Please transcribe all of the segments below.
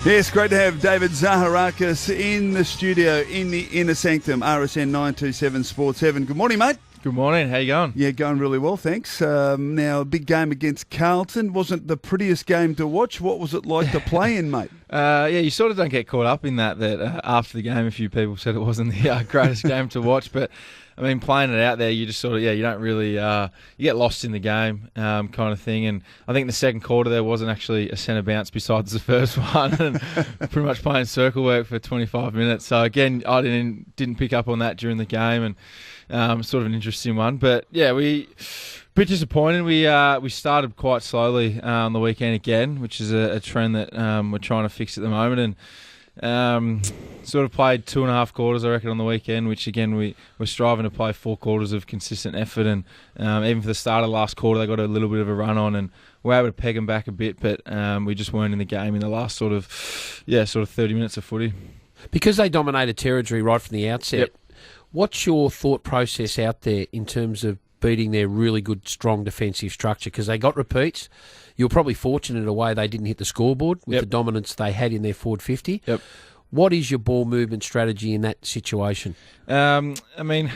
Yes, great to have David Zaharakis in the studio in the Inner Sanctum, RSN927am Sports Heaven. Good morning, mate. Good morning. How you going? Yeah, going really well, thanks. Now, a big game against Carlton. Wasn't the prettiest game to watch. What was it like to play in, mate? Yeah, you sort of don't get caught up in that after the game, a few people said it wasn't the greatest game to watch. But, I mean, playing it out there, you just sort of, you don't really, you get lost in the game kind of thing. And I think the second quarter there wasn't actually a centre bounce besides the first one. And pretty much playing circle work for 25 minutes. So, again, I didn't pick up on that during the game. And sort of an interesting one. But, yeah, a bit disappointed. We started quite slowly on the weekend again, which is a trend that we're trying to fix at the moment. And sort of played 2.5 quarters, I reckon, on the weekend, which, again, we're striving to play 4 quarters of consistent effort. And even for the start of the last quarter, they got a little bit of a run on and we're able to peg them back a bit. But we just weren't in the game in the last sort of 30 minutes of footy. Because they dominated territory right from the outset. Yep. What's your thought process out there in terms of beating their really good, strong defensive structure? Because they got repeats. You were probably fortunate in a way they didn't hit the scoreboard with the dominance they had in their forward 50. Yep. What is your ball movement strategy in that situation? I mean,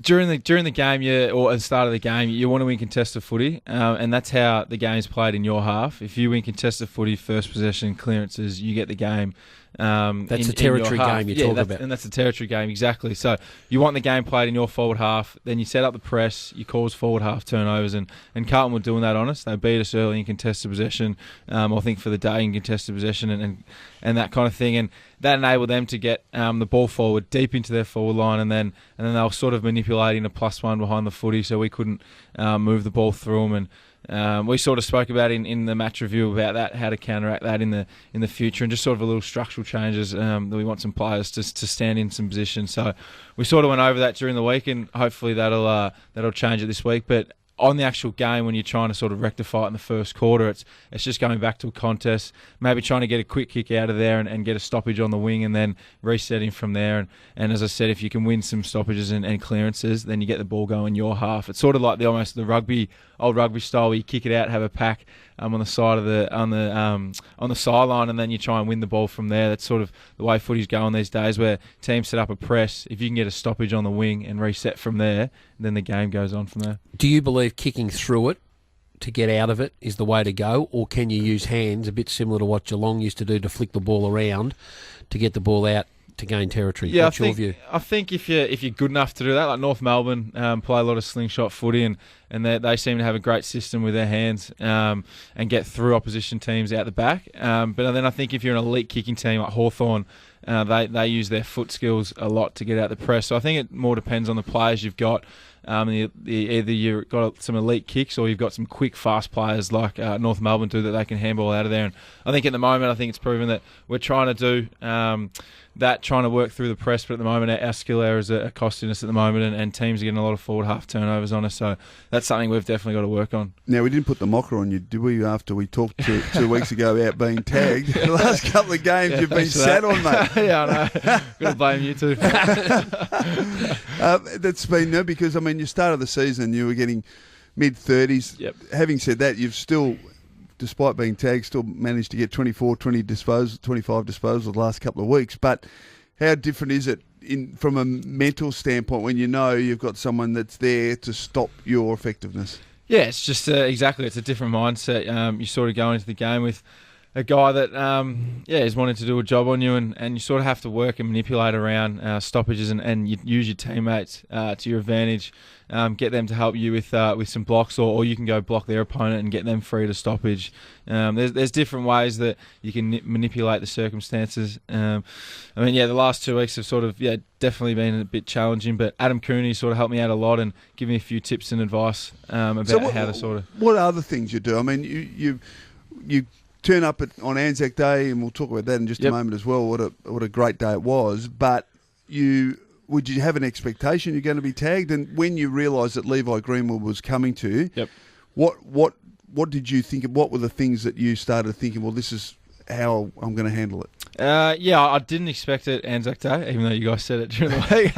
during the game, or at the start of the game, you want to win contested footy, and that's how the game's played in your half. If you win contested footy, first possession, clearances, you get the game. That's a territory game you're talking about. And that's a territory game, exactly. So you want the game played in your forward half, then you set up the press, you cause forward half turnovers, and Carlton were doing that on us. They beat us early in contested possession, I think for the day in contested possession and that kind of thing. And that enabled them to get the ball forward, deep into their forward line, and then they were sort of manipulating a +1 behind the footy, so we couldn't move the ball through them. And we sort of spoke about in the match review about that, how to counteract that in the future, and just sort of a little structural changes that we want some players to stand in some positions. So we sort of went over that during the week, and hopefully that'll change it this week. But on the actual game, when you're trying to sort of rectify it in the first quarter, it's just going back to a contest, maybe trying to get a quick kick out of there and get a stoppage on the wing and then resetting from there. And as I said, if you can win some stoppages and clearances, then you get the ball going your half. It's sort of like almost the old rugby style, where you kick it out, have a pack on the side of on the sideline, and then you try and win the ball from there. That's sort of the way footy's going these days, where teams set up a press. If you can get a stoppage on the wing and reset from there, then the game goes on from there. Do you believe kicking through it to get out of it is the way to go, or can you use hands, a bit similar to what Geelong used to do, to flick the ball around to get the ball out to gain territory? Yeah, What's your view? I think if you're good enough to do that, like North Melbourne play a lot of slingshot footy, and they seem to have a great system with their hands and get through opposition teams out the back. But then I think if you're an elite kicking team like Hawthorn, they use their foot skills a lot to get out the press. So I think it more depends on the players you've got. Either you've got some elite kicks, or you've got some quick, fast players like North Melbourne do, that they can handball out of there. And I think at the moment, it's proven that we're trying to do trying to work through the press, but at the moment our skill errors are costing us at the moment, and teams are getting a lot of forward half turnovers on us. So that's something we've definitely got to work on. Now, we didn't put the mocker on you, did we, after we talked 2 weeks ago about being tagged? The last couple of games you've been sat on, mate. Yeah, I know. Got to blame you too. That's been because, you started the season, you were getting mid-30s. Yep. Having said that, you've still, despite being tagged, still managed to get 25 disposals the last couple of weeks. But how different is it from a mental standpoint when you know you've got someone that's there to stop your effectiveness? Yeah, it's just exactly. It's a different mindset. You sort of go into the game with a guy that is wanting to do a job on you, and you sort of have to work and manipulate around stoppages and you use your teammates to your advantage. Get them to help you with some blocks, or you can go block their opponent and get them free to stoppage. There's different ways that you can manipulate the circumstances. The last 2 weeks have sort of definitely been a bit challenging, but Adam Curnow sort of helped me out a lot and give me a few tips and advice about how to sort of. What are the things you do? You turn up on Anzac Day, and we'll talk about that in just a moment as well. What a great day it was! But would you have an expectation you're going to be tagged? And when you realised that Levi Greenwood was coming to you, what did you think? What were the things that you started thinking? Well, this is how I'm going to handle it. I didn't expect it Anzac Day, even though you guys said it during the week.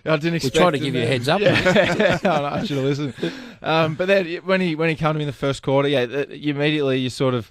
I didn't expect. We're trying to give you a heads up. Yeah. I should have listened. But then when he came to me in the first quarter, you immediately you sort of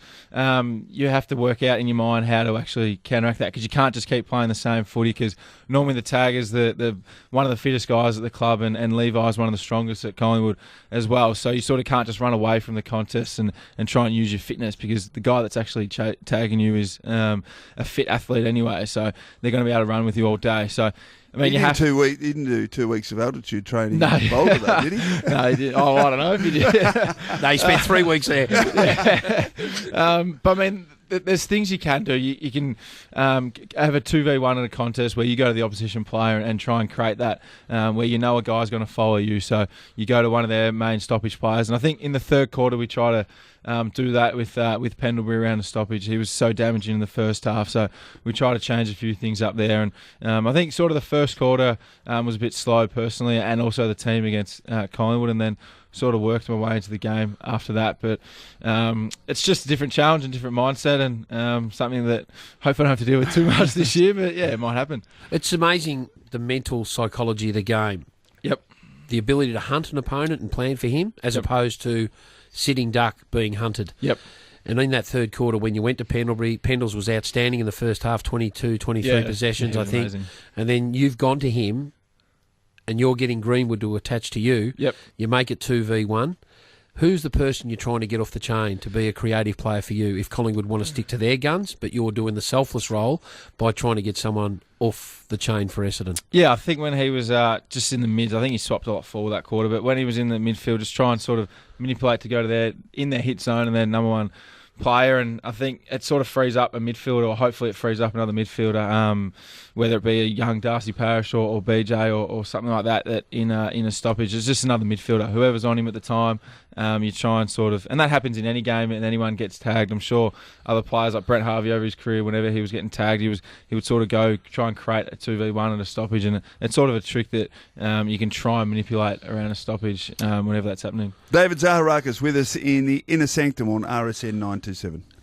you have to work out in your mind how to actually counteract that, because you can't just keep playing the same footy, because normally the tagger's the one of the fittest guys at the club, and Levi's one of the strongest at Collingwood as well. So you sort of can't just run away from the contest and try and use your fitness, because the guy that's actually tagging you is a fit athlete anyway. So they're going to be able to run with you all day. So I mean, he didn't do 2 weeks of altitude training in Boulder, though, did he? No, he did. Oh, I don't know if he did. No, he spent 3 weeks there. But I mean, there's things you can do. You can have a 2v1 in a contest where you go to the opposition player and try and create that, where you know a guy's going to follow you. So you go to one of their main stoppage players. And I think in the third quarter we try to do that with Pendlebury around the stoppage. He was so damaging in the first half, so we try to change a few things up there. And I think sort of the first quarter was a bit slow personally, and also the team against Collingwood, and then sort of worked my way into the game after that. But it's just a different challenge and different mindset, and something that hopefully I don't have to deal with too much this year, but yeah, it might happen. It's amazing, the mental psychology of the game. Yep. The ability to hunt an opponent and plan for him, as opposed to sitting duck being hunted. Yep. And in that third quarter, when you went to Pendlebury, Pendles was outstanding in the first half, 22, 23 possessions, I think. Amazing. And then you've gone to him, and you're getting Greenwood to attach to you. Yep. You make it 2v1. Who's the person you're trying to get off the chain to be a creative player for you if Collingwood want to stick to their guns, but you're doing the selfless role by trying to get someone off the chain for Essendon? Yeah, I think when he was just in the mids, I think he swapped a lot forward that quarter, but when he was in the midfield, just try and sort of manipulate to go to their hit zone and their number one player, and I think it sort of frees up a midfielder, or hopefully it frees up another midfielder, whether it be a young Darcy Parish or BJ or something like that in a stoppage. It's just another midfielder, whoever's on him at the time. You try and sort of, and that happens in any game, and anyone gets tagged. I'm sure other players like Brent Harvey over his career, whenever he was getting tagged, he would sort of go try and create a 2v1 at a stoppage, and it's sort of a trick that you can try and manipulate around a stoppage whenever that's happening. David Zaharakis with us in the Inner Sanctum on RSN927.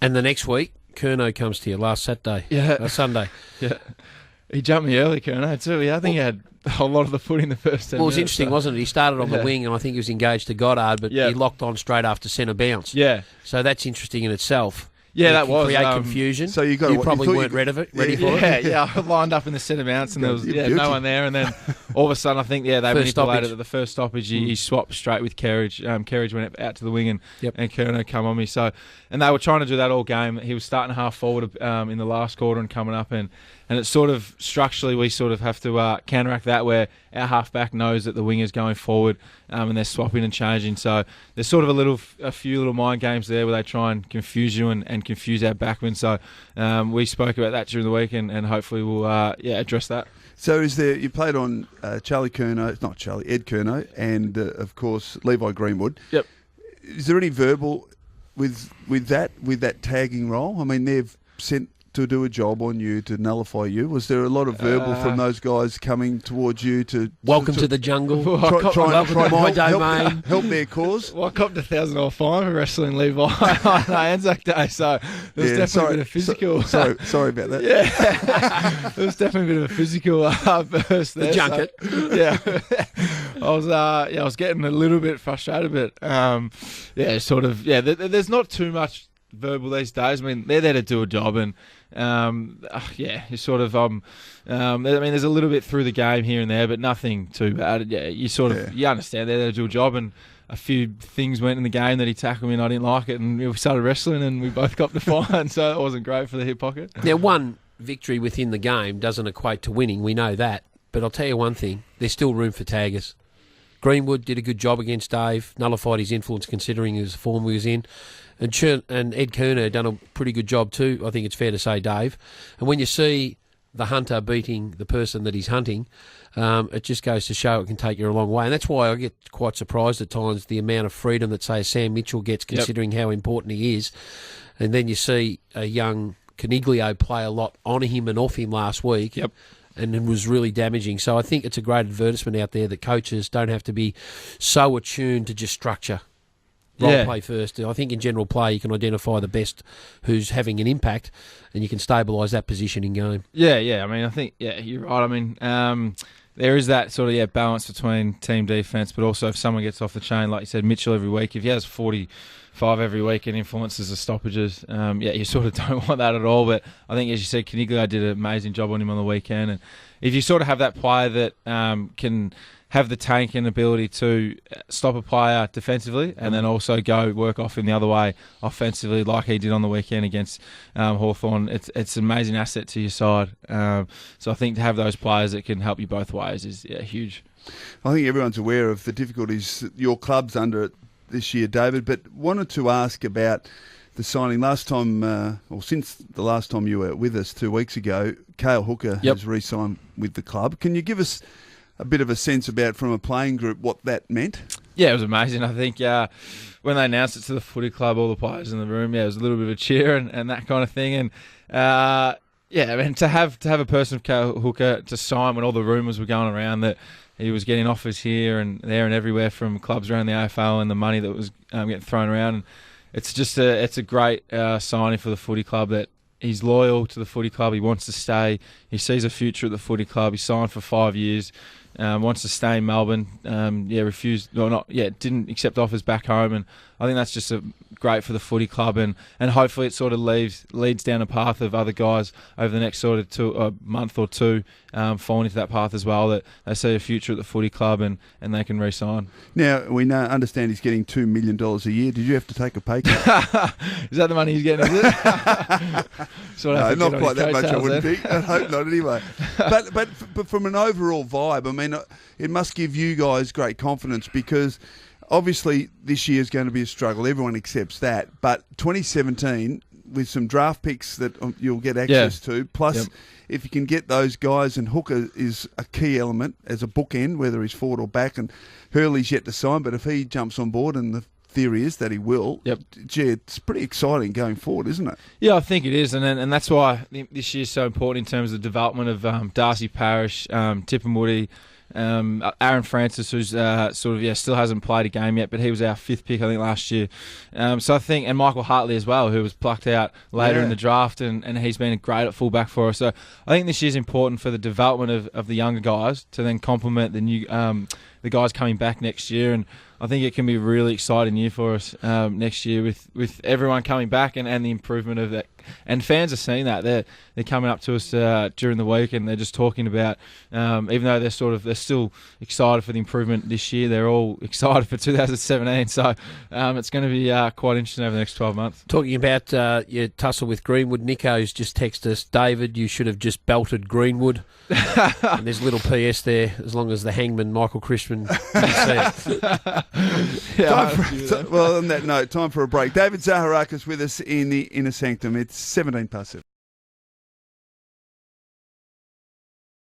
And the next week, Curnow comes to you last Sunday. Yeah. He jumped me early, Curnow, too. I think he had a whole lot of the foot in the first 10 Well, it was minutes, interesting, wasn't it? He started on the wing, and I think he was engaged to Goddard, but he locked on straight after centre bounce. Yeah. So that's interesting in itself. Yeah, that was create confusion. So you probably weren't ready for it. Yeah, I lined up in the centre bounce, and there was no one there, and then all of a sudden, I think they manipulated at the first stoppage. He swapped straight with Kerridge. Kerridge went out to the wing, and Curnow come on me. So, and they were trying to do that all game. He was starting half forward in the last quarter and coming up, and it's sort of structurally we sort of have to counteract that, where our halfback knows that the wing is going forward, and they're swapping and changing. So there's sort of a few little mind games there where they try and confuse you and confuse our backmen. So we spoke about that during the week, and hopefully we'll address that. So you played on Ed Curnow, and of course Levi Greenwood. Yep. Is there any verbal with that tagging role? I mean, they've sent to do a job on you to nullify you. Was there a lot of verbal from those guys coming towards you to welcome to the jungle? Welcome to my domain. Help their cause. Well, I copped $1,000 fine for wrestling Levi on Anzac Day, so there was definitely a bit of physical. Sorry about that. Yeah, there was definitely a bit of a physical burst there. The junket. So, I was getting a little bit frustrated, but there's not too much verbal these days. I mean, they're there to do a job, and you sort of there's a little bit through the game here and there, but nothing too bad. Yeah, you understand they're there to do a job, and a few things went in the game that he tackled me and I didn't like it, and we started wrestling and we both got the fine, so it wasn't great for the hip pocket. Now, one victory within the game doesn't equate to winning, we know that, but I'll tell you one thing, there's still room for taggers. Greenwood did a good job against Dave, nullified his influence considering his form he was in. And Ed Curnow done a pretty good job too, I think it's fair to say, Dave. And when you see the hunter beating the person that he's hunting, it just goes to show it can take you a long way. And that's why I get quite surprised at times the amount of freedom that, say, Sam Mitchell gets, considering how important he is. And then you see a young Caniglio play a lot on him and off him last week. Yep. And it was really damaging. So I think it's a great advertisement out there that coaches don't have to be so attuned to just structure. Role play first. I think in general play you can identify the best who's having an impact, and you can stabilise that position in game. Yeah. I mean, I think you're right. I mean, there is that sort of balance between team defence, but also if someone gets off the chain, like you said, Mitchell every week, if he has 45 every week and influences the stoppages, you sort of don't want that at all. But I think, as you said, Caniglio did an amazing job on him on the weekend. And if you sort of have that player that can have the tank and ability to stop a player defensively and then also go work off him the other way offensively, like he did on the weekend against Hawthorn, it's an amazing asset to your side. So I think to have those players that can help you both ways is huge. I think everyone's aware of the difficulties that your club's under this year, David, but wanted to ask about the signing last time, or since the last time you were with us 2 weeks ago. Cale Hooker has re-signed with the club. Can you give us a bit of a sense about, from a playing group, what that meant? Yeah, it was amazing. I think when they announced it to the footy club, all the players in the room, it was a little bit of a cheer and that kind of thing. And I mean, to have a person of Cale Hooker to sign when all the rumours were going around that he was getting offers here and there and everywhere from clubs around the AFL and the money that was getting thrown around. And it's just a great signing for the footy club that he's loyal to the footy club. He wants to stay. He sees a future at the footy club. He signed for 5 years. Wants to stay in Melbourne. Didn't accept offers back home, and I think that's just great for the footy club, and hopefully it sort of leads down a path of other guys over the next sort of month or two falling into that path as well, that they see a future at the footy club and they can re-sign. Now, we understand he's getting $2 million a year. Did you have to take a pay cut? Is that the money he's getting, is it? No, not quite that much, I wouldn't think. I hope not anyway. But from an overall vibe, I mean, it must give you guys great confidence, because obviously this year is going to be a struggle. Everyone accepts that. But 2017, with some draft picks that you'll get access to, plus if you can get those guys, and Hooker is a key element as a bookend, whether he's forward or back, and Hurley's yet to sign, but if he jumps on board, and the theory is that he will, it's pretty exciting going forward, isn't it? Yeah, I think it is, and that's why this year's so important in terms of the development of Darcy Parish, Tip and Woody, Aaron Francis, who's still hasn't played a game yet, but he was our 5th pick, I think, last year. So I think, and Michael Hartley as well, who was plucked out later in the draft, and he's been great at fullback for us. So I think this year's important for the development of the younger guys to then complement the new the guys coming back next year, and I think it can be a really exciting year for us next year with everyone coming back and the improvement of that. And fans are seeing that. They're coming up to us during the week, and they're just talking about, even though they're still excited for the improvement this year, they're all excited for 2017. So it's going to be quite interesting over the next 12 months. Talking about your tussle with Greenwood, Nico's just texted us, David, you should have just belted Greenwood. And there's a little PS there, as long as the hangman, Michael Crispin, didn't see it. Well, on that note, time for a break. David Zaharakis with us in the Inner Sanctum. It's 17 past 7.